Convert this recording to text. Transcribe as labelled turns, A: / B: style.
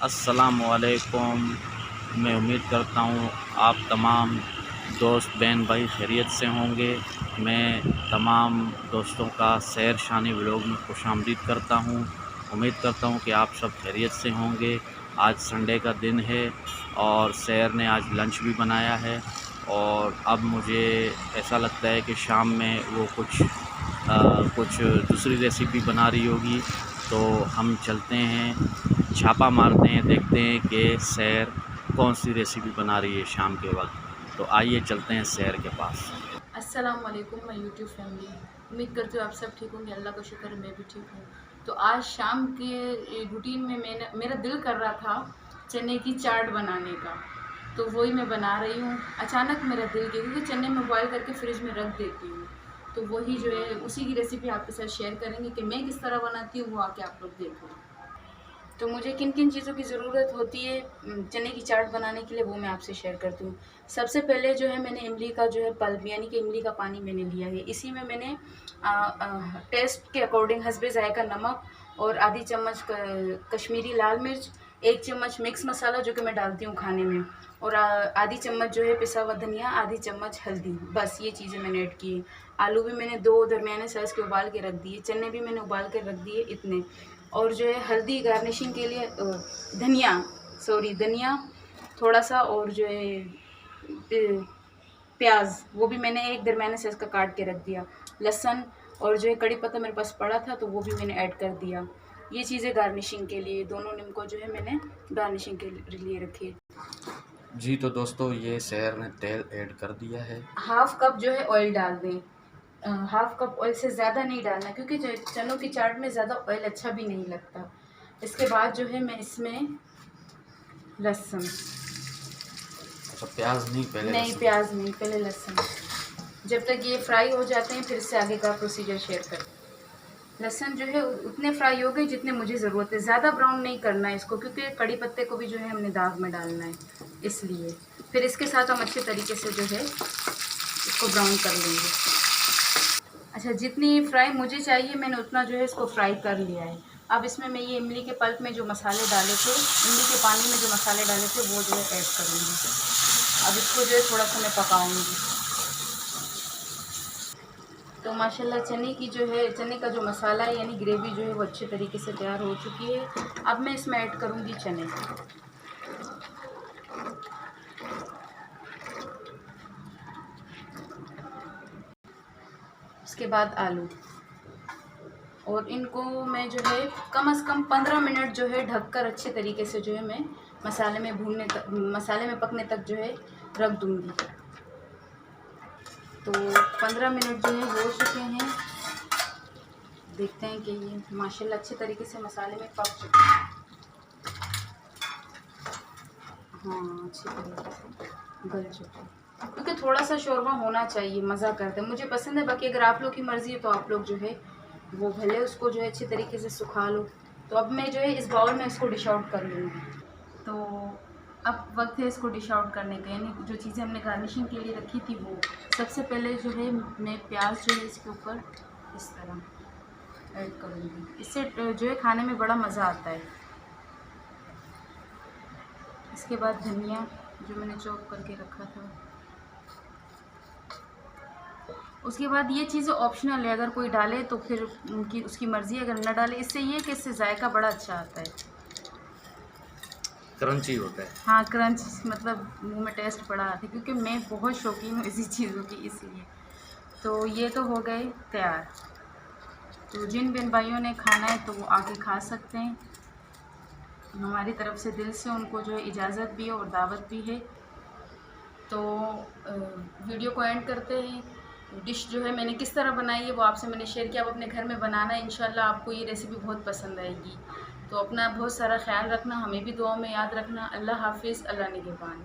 A: अस्सलामुअलैकुम। मैं उम्मीद करता हूँ आप तमाम दोस्त बहन भाई खैरियत से होंगे। मैं तमाम दोस्तों का सैर शानी व्लॉग में खुशामदीद करता हूँ। उम्मीद करता हूँ कि आप सब खैरियत से होंगे। आज संडे का दिन है और सैर ने आज लंच भी बनाया है और अब मुझे ऐसा लगता है कि शाम में वो कुछ दूसरी रेसिपी बना रही होगी, तो हम चलते हैं, छापा मारते हैं, देखते हैं कि सैर कौन सी रेसिपी बना रही है शाम के वक्त। तो आइए चलते हैं सैर के पास।
B: अस्सलाम वालेकुम माय यूट्यूब फैमिली। उम्मीद करती हूँ आप सब ठीक होंगे। अल्लाह का शुक्र है मैं भी ठीक हूँ। तो आज शाम के रूटीन में मेरा दिल कर रहा था चने की चाट बनाने का, तो वही मैं बना रही हूँ। अचानक मेरा दिल किया क्योंकि चने में बॉयल करके फ्रिज में रख देती हूँ, तो वही जो है उसी की रेसिपी आपके साथ शेयर करेंगे कि मैं किस तरह बनाती हूँ, वो आके आप लोग देखो। तो मुझे किन किन चीज़ों की ज़रूरत होती है चने की चाट बनाने के लिए, वो मैं आपसे शेयर करती हूँ। सबसे पहले जो है मैंने इमली का जो है पल्प यानी कि इमली का पानी मैंने लिया है। इसी में मैंने टेस्ट के अकॉर्डिंग हस्बे ज़ायका नमक और आधी चम्मच कश्मीरी लाल मिर्च, 1 चम्मच मिक्स मसाला जो कि मैं डालती हूँ खाने में, और आधी चम्मच जो है पिसा हुआ धनिया, आधी चम्मच हल्दी। बस ये चीज़ें मैंने ऐड की है। आलू भी मैंने 2 दरमियाने साइज़ के उबाल के रख दिए, चने भी मैंने उबाल के रख दिए इतने। और जो है हल्दी गार्निशिंग के लिए धनिया थोड़ा सा, और जो है प्याज वो भी मैंने 1 दरमियाने साइज़ का काट के रख दिया। लहसुन और जो है कड़ी पत्ता मेरे पास पड़ा था तो वो भी मैंने ऐड कर दिया। ये चीज़ें गार्निशिंग के लिए, दोनों नींबू जो है मैंने गार्निशिंग के लिए रखी है।
A: जी तो दोस्तों, ये सैर ने तेल ऐड कर दिया है।
B: हाफ कप जो है ऑयल डाल दें। हाफ कप ऑयल से ज़्यादा नहीं डालना क्योंकि चनों की चाट में ज़्यादा ऑयल अच्छा भी नहीं लगता। इसके बाद जो है मैं इसमें लहसुन,
A: अच्छा, प्याज नहीं, पहले
B: नहीं
A: लहसुन।
B: प्याज नहीं, पहले लहसुन। जब तक ये फ्राई हो जाते हैं फिर से आगे का प्रोसीजर शेयर कर। लहसुन जो है उतने फ्राई हो गए जितने मुझे ज़रूरत है, ज़्यादा ब्राउन नहीं करना है इसको क्योंकि कड़ी पत्ते को भी जो है हमने दाग में डालना है, इसलिए। फिर इसके साथ हम अच्छे तरीके से जो है इसको ब्राउन कर लेंगे। अच्छा, जितनी फ्राई मुझे चाहिए मैंने उतना जो है इसको फ्राई कर लिया है। अब इसमें मैं ये इमली के पल्प में जो मसाले डाले थे, इमली के पानी में जो मसाले डाले थे वो जो है ऐड करूँगी। अब इसको जो है थोड़ा सा मैं पकाऊँगी। तो माशाल्लाह चने का जो मसाला है यानी ग्रेवी जो है वो अच्छे तरीके से तैयार हो चुकी है। अब मैं इसमें ऐड करूँगी चने। उसके बाद आलू, और इनको मैं जो है कम से कम 15 मिनट जो है ढककर अच्छे तरीके से जो है मैं मसाले में पकने तक जो है रख दूँगी। तो 15 मिनट जो है हो चुके हैं। देखते हैं कि ये माशाल्लाह अच्छे तरीके से मसाले में पक चुके हैं। हाँ, अच्छे तरीके से गल चुके हैं क्योंकि थोड़ा सा शोरबा होना चाहिए, मज़ा करते हैं, मुझे पसंद है। बाकी अगर आप लोग की मर्ज़ी है तो आप लोग जो है वो भले उसको जो है अच्छे तरीके से सुखा लो। तो अब मैं जो है इस बाउल में इसको डिश आउट कर लूँगी। तो अब वक्त है इसको डिश आउट करने का, यानी जो चीज़ें हमने गार्निशिंग के लिए रखी थी वो। सबसे पहले जो है मैं प्याज जो है इसके ऊपर इस तरह ऐड करूँगी, इससे जो है खाने में बड़ा मज़ा आता है। इसके बाद धनिया जो मैंने चॉप करके रखा था। उसके बाद ये चीज़ें ऑप्शनल है, अगर कोई डाले तो फिर उसकी मर्ज़ी, अगर ना डाले। इससे ये कि इससे जायका बड़ा अच्छा आता है,
A: क्रंची होता है।
B: हाँ क्रंच, मतलब मुंह में टेस्ट बड़ा आता है क्योंकि मैं बहुत शौकीन हूँ इसी चीज़ों की, इसलिए। तो ये तो हो गए तैयार। तो जिन बहन भाइयों ने खाना है तो वो आके खा सकते हैं। हमारी तरफ से दिल से उनको जो है इजाज़त भी है और दावत भी है। तो वीडियो को एंड करते हैं। डिश जो है मैंने किस तरह बनाई है वो आपसे मैंने शेयर किया। आप अपने घर में बनाना, इंशाल्लाह आपको ये रेसिपी बहुत पसंद आएगी। तो अपना बहुत सारा ख्याल रखना, हमें भी दुआओं में याद रखना। अल्लाह हाफिज़, अल्लाह निगहबान।